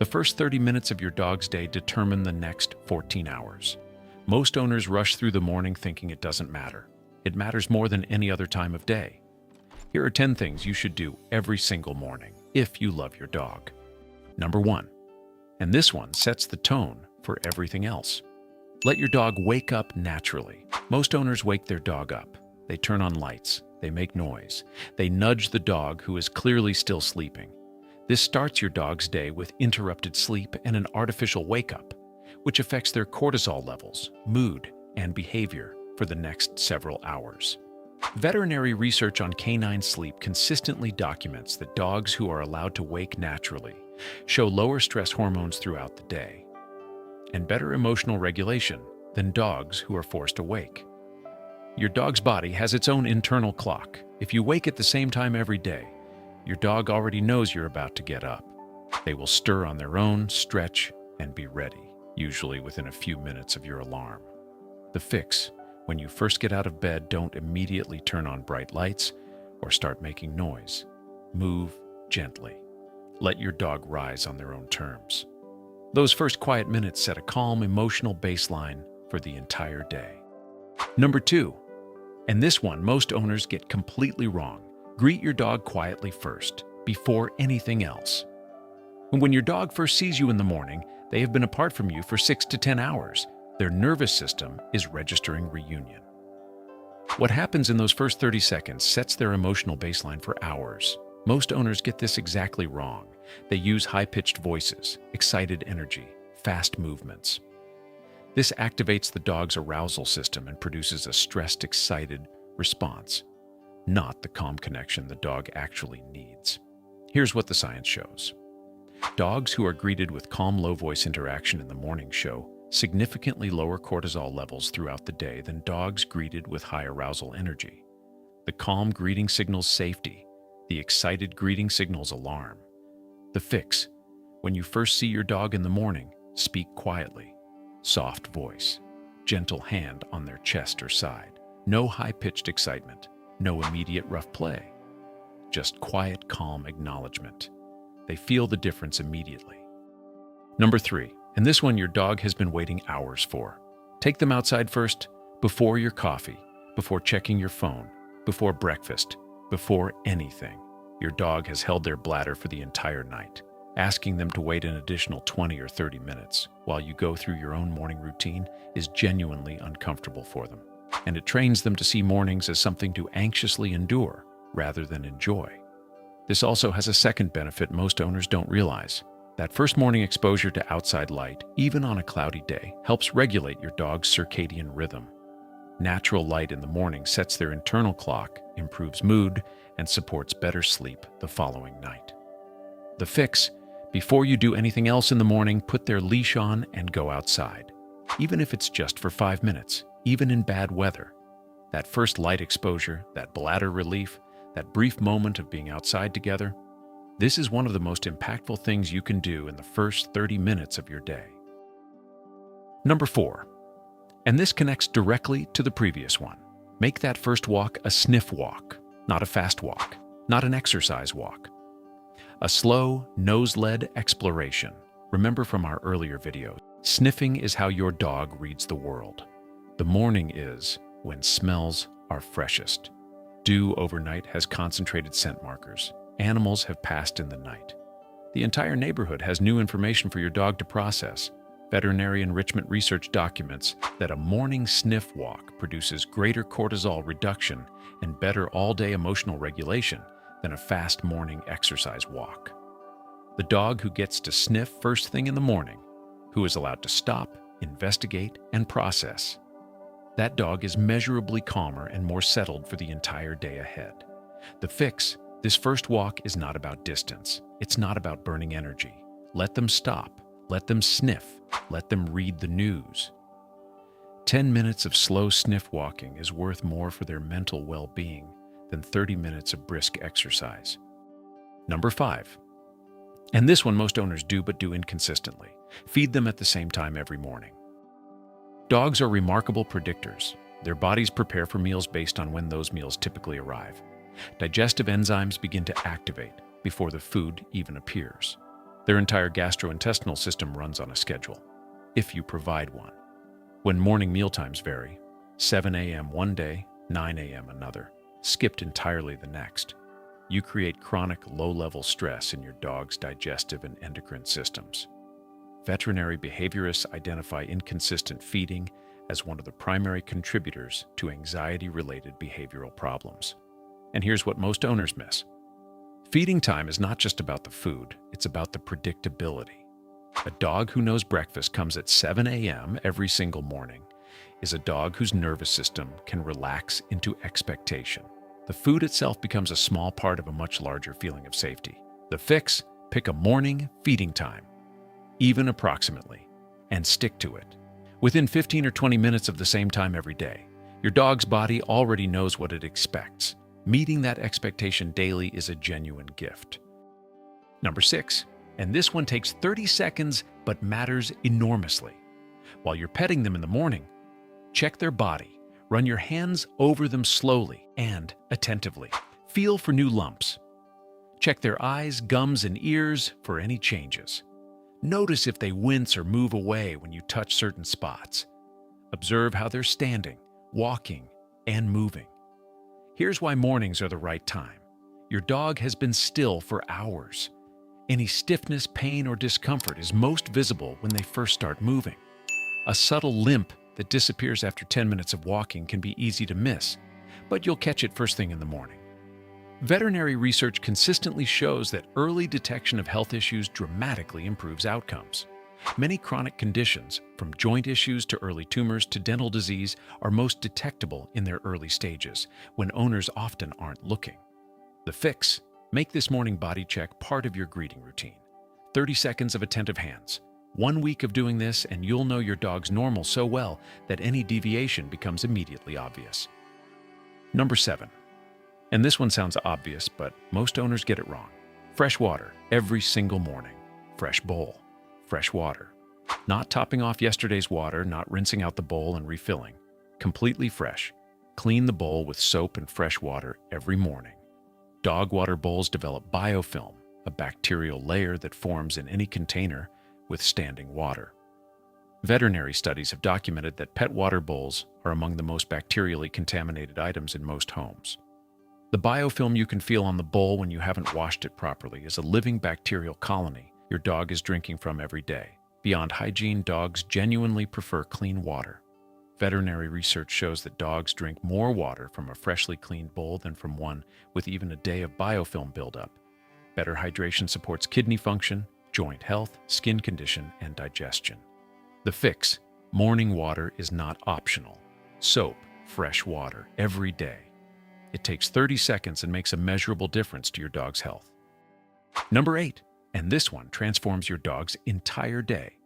The first 30 minutes of your dog's day determine the next 14 hours. Most owners rush through the morning thinking it doesn't matter. It matters more than any other time of day. Here are 10 things you should do every single morning if you love your dog. Number 1, and this one sets the tone for everything else. Let your dog wake up naturally. Most owners wake their dog up. They turn on lights. They make noise. They nudge the dog who is clearly still sleeping. This starts your dog's day with interrupted sleep and an artificial wake-up, which affects their cortisol levels, mood, and behavior for the next several hours. Veterinary research on canine sleep consistently documents that dogs who are allowed to wake naturally show lower stress hormones throughout the day and better emotional regulation than dogs who are forced awake. Your dog's body has its own internal clock. If you wake at the same time every day, your dog already knows you're about to get up. They will stir on their own, stretch, and be ready, usually within a few minutes of your alarm. The fix: when you first get out of bed, don't immediately turn on bright lights or start making noise. Move gently. Let your dog rise on their own terms. Those first quiet minutes set a calm, emotional baseline for the entire day. Number 2, and this one most owners get completely wrong. Greet your dog quietly first, before anything else. When your dog first sees you in the morning, they have been apart from you for 6 to 10 hours. Their nervous system is registering reunion. What happens in those first 30 seconds sets their emotional baseline for hours. Most owners get this exactly wrong. They use high-pitched voices, excited energy, fast movements. This activates the dog's arousal system and produces a stressed, excited response, not the calm connection the dog actually needs. Here's what the science shows. Dogs who are greeted with calm, low-voice interaction in the morning show significantly lower cortisol levels throughout the day than dogs greeted with high arousal energy. The calm greeting signals safety. The excited greeting signals alarm. The fix: when you first see your dog in the morning, speak quietly. Soft voice, gentle hand on their chest or side. No high-pitched excitement, no immediate rough play. Just quiet, calm acknowledgement. They feel the difference immediately. Number 3, and this one your dog has been waiting hours for. Take them outside first, before your coffee, before checking your phone, before breakfast, before anything. Your dog has held their bladder for the entire night. Asking them to wait an additional 20 or 30 minutes while you go through your own morning routine is genuinely uncomfortable for them. And it trains them to see mornings as something to anxiously endure rather than enjoy. This also has a second benefit most owners don't realize. That first morning exposure to outside light, even on a cloudy day, helps regulate your dog's circadian rhythm. Natural light in the morning sets their internal clock, improves mood, and supports better sleep the following night. The fix: before you do anything else in the morning, put their leash on and go outside. Even if it's just for 5 minutes, even in bad weather. That first light exposure, that bladder relief, that brief moment of being outside together, this is one of the most impactful things you can do in the first 30 minutes of your day. Number 4, and this connects directly to the previous one. Make that first walk a sniff walk, not a fast walk, not an exercise walk. A slow, nose-led exploration. Remember from our earlier videos, sniffing is how your dog reads the world. The morning is when smells are freshest. Dew overnight has concentrated scent markers. Animals have passed in the night. The entire neighborhood has new information for your dog to process. Veterinary enrichment research documents that a morning sniff walk produces greater cortisol reduction and better all-day emotional regulation than a fast morning exercise walk. The dog who gets to sniff first thing in the morning, who is allowed to stop, investigate, and process, that dog is measurably calmer and more settled for the entire day ahead. The fix: this first walk is not about distance. It's not about burning energy. Let them stop. Let them sniff. Let them read the news. 10 minutes of slow sniff walking is worth more for their mental well-being than 30 minutes of brisk exercise. Number 5, and this one most owners do but do inconsistently. Feed them at the same time every morning. Dogs are remarkable predictors. Their bodies prepare for meals based on when those meals typically arrive. Digestive enzymes begin to activate before the food even appears. Their entire gastrointestinal system runs on a schedule, if you provide one. When morning meal times vary, 7 a.m. one day, 9 a.m. another, skipped entirely the next, you create chronic low-level stress in your dog's digestive and endocrine systems. Veterinary behaviorists identify inconsistent feeding as one of the primary contributors to anxiety-related behavioral problems. And here's what most owners miss. Feeding time is not just about the food, it's about the predictability. A dog who knows breakfast comes at 7 a.m. every single morning is a dog whose nervous system can relax into expectation. The food itself becomes a small part of a much larger feeling of safety. The fix: pick a morning feeding time, even approximately, and stick to it. Within 15 or 20 minutes of the same time every day, your dog's body already knows what it expects. Meeting that expectation daily is a genuine gift. Number 6, and this one takes 30 seconds but matters enormously. While you're petting them in the morning, check their body. Run your hands over them slowly and attentively. Feel for new lumps. Check their eyes, gums, and ears for any changes. Notice if they wince or move away when you touch certain spots. Observe how they're standing, walking, and moving. Here's why mornings are the right time. Your dog has been still for hours. Any stiffness, pain, or discomfort is most visible when they first start moving. A subtle limp that disappears after 10 minutes of walking can be easy to miss, but you'll catch it first thing in the morning. Veterinary research consistently shows that early detection of health issues dramatically improves outcomes. Many chronic conditions, from joint issues to early tumors to dental disease, are most detectable in their early stages, when owners often aren't looking. The fix: make this morning body check part of your greeting routine. 30 seconds of attentive hands. 1 week of doing this and you'll know your dog's normal so well that any deviation becomes immediately obvious. Number 7. And this one sounds obvious, but most owners get it wrong. Fresh water every single morning. Fresh bowl. Fresh water. Not topping off yesterday's water, not rinsing out the bowl and refilling. Completely fresh. Clean the bowl with soap and fresh water every morning. Dog water bowls develop biofilm, a bacterial layer that forms in any container with standing water. Veterinary studies have documented that pet water bowls are among the most bacterially contaminated items in most homes. The biofilm you can feel on the bowl when you haven't washed it properly is a living bacterial colony your dog is drinking from every day. Beyond hygiene, dogs genuinely prefer clean water. Veterinary research shows that dogs drink more water from a freshly cleaned bowl than from one with even a day of biofilm buildup. Better hydration supports kidney function, joint health, skin condition, and digestion. The fix: morning water is not optional. Soap, fresh water every day. It takes 30 seconds and makes a measurable difference to your dog's health. Number 8, and this one transforms your dog's entire day.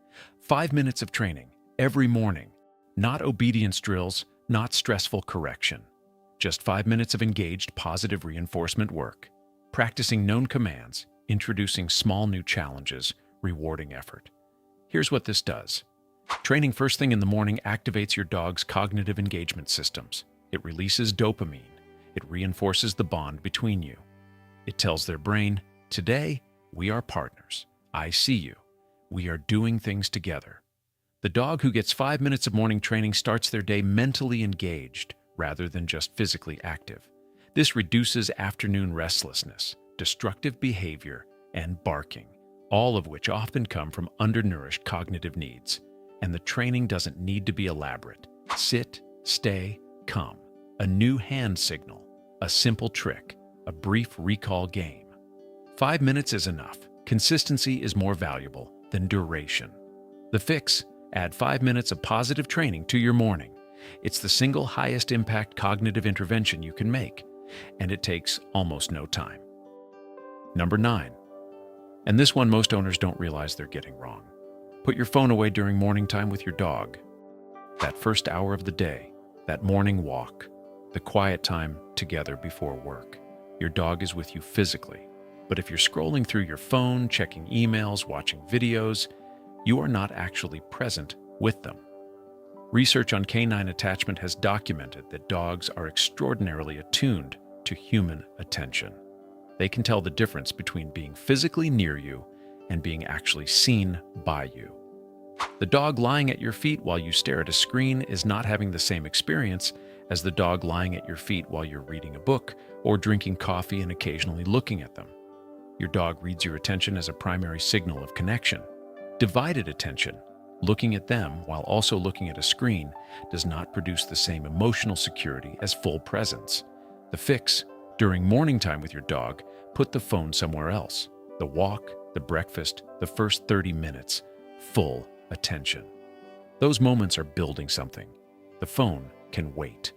5 minutes of training every morning. Not obedience drills, not stressful correction. Just 5 minutes of engaged, positive reinforcement work. Practicing known commands, introducing small new challenges, rewarding effort. Here's what this does. Training first thing in the morning activates your dog's cognitive engagement systems. It releases dopamine. It reinforces the bond between you. It tells their brain, today, we are partners. I see you. We are doing things together. The dog who gets 5 minutes of morning training starts their day mentally engaged rather than just physically active. This reduces afternoon restlessness, destructive behavior, and barking, all of which often come from undernourished cognitive needs. And the training doesn't need to be elaborate. Sit, stay, come. A new hand signal, a simple trick, a brief recall game. 5 minutes is enough. Consistency is more valuable than duration. The fix: add 5 minutes of positive training to your morning. It's the single highest impact cognitive intervention you can make, and it takes almost no time. Number 9, and this one most owners don't realize they're getting wrong. Put your phone away during morning time with your dog. That first hour of the day, that morning walk, the quiet time together before work. Your dog is with you physically, but if you're scrolling through your phone, checking emails, watching videos, you are not actually present with them. Research on canine attachment has documented that dogs are extraordinarily attuned to human attention. They can tell the difference between being physically near you and being actually seen by you. The dog lying at your feet while you stare at a screen is not having the same experience as the dog lying at your feet while you're reading a book or drinking coffee and occasionally looking at them. Your dog reads your attention as a primary signal of connection. Divided attention, looking at them while also looking at a screen, does not produce the same emotional security as full presence. The fix: during morning time with your dog, put the phone somewhere else. The walk, the breakfast, the first 30 minutes, full attention. Those moments are building something. The phone can wait.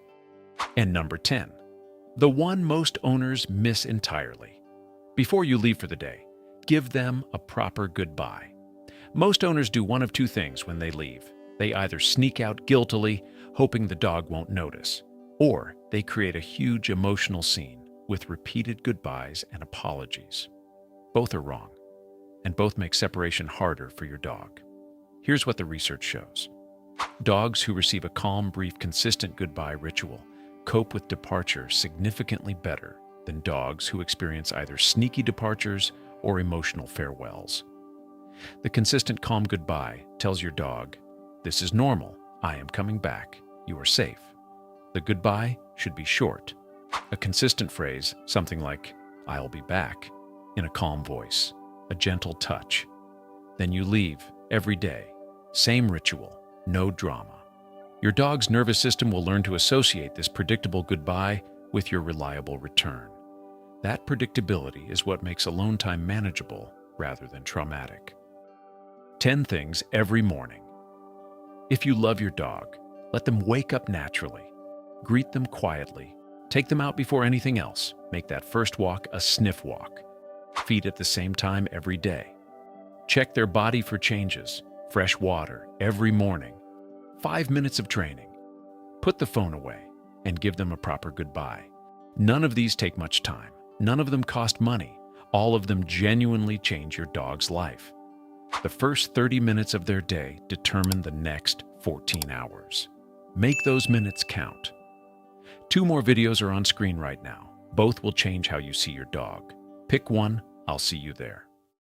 And number 10, the one most owners miss entirely. Before you leave for the day, give them a proper goodbye. Most owners do one of two things when they leave. They either sneak out guiltily, hoping the dog won't notice, or they create a huge emotional scene with repeated goodbyes and apologies. Both are wrong, and both make separation harder for your dog. Here's what the research shows. Dogs who receive a calm, brief, consistent goodbye ritual cope with departure significantly better than dogs who experience either sneaky departures or emotional farewells. The consistent, calm goodbye tells your dog, "This is normal. I am coming back. You are safe." The goodbye should be short. A consistent phrase, something like, "I'll be back," in a calm voice, a gentle touch. Then you leave every day. Same ritual, no drama. Your dog's nervous system will learn to associate this predictable goodbye with your reliable return. That predictability is what makes alone time manageable rather than traumatic. 10 things every morning. If you love your dog, let them wake up naturally. Greet them quietly. Take them out before anything else. Make that first walk a sniff walk. Feed at the same time every day. Check their body for changes. Fresh water every morning. 5 minutes of training. Put the phone away and give them a proper goodbye. None of these take much time. None of them cost money. All of them genuinely change your dog's life. The first 30 minutes of their day determine the next 14 hours. Make those minutes count. 2 more videos are on screen right now. Both will change how you see your dog. Pick one, I'll see you there.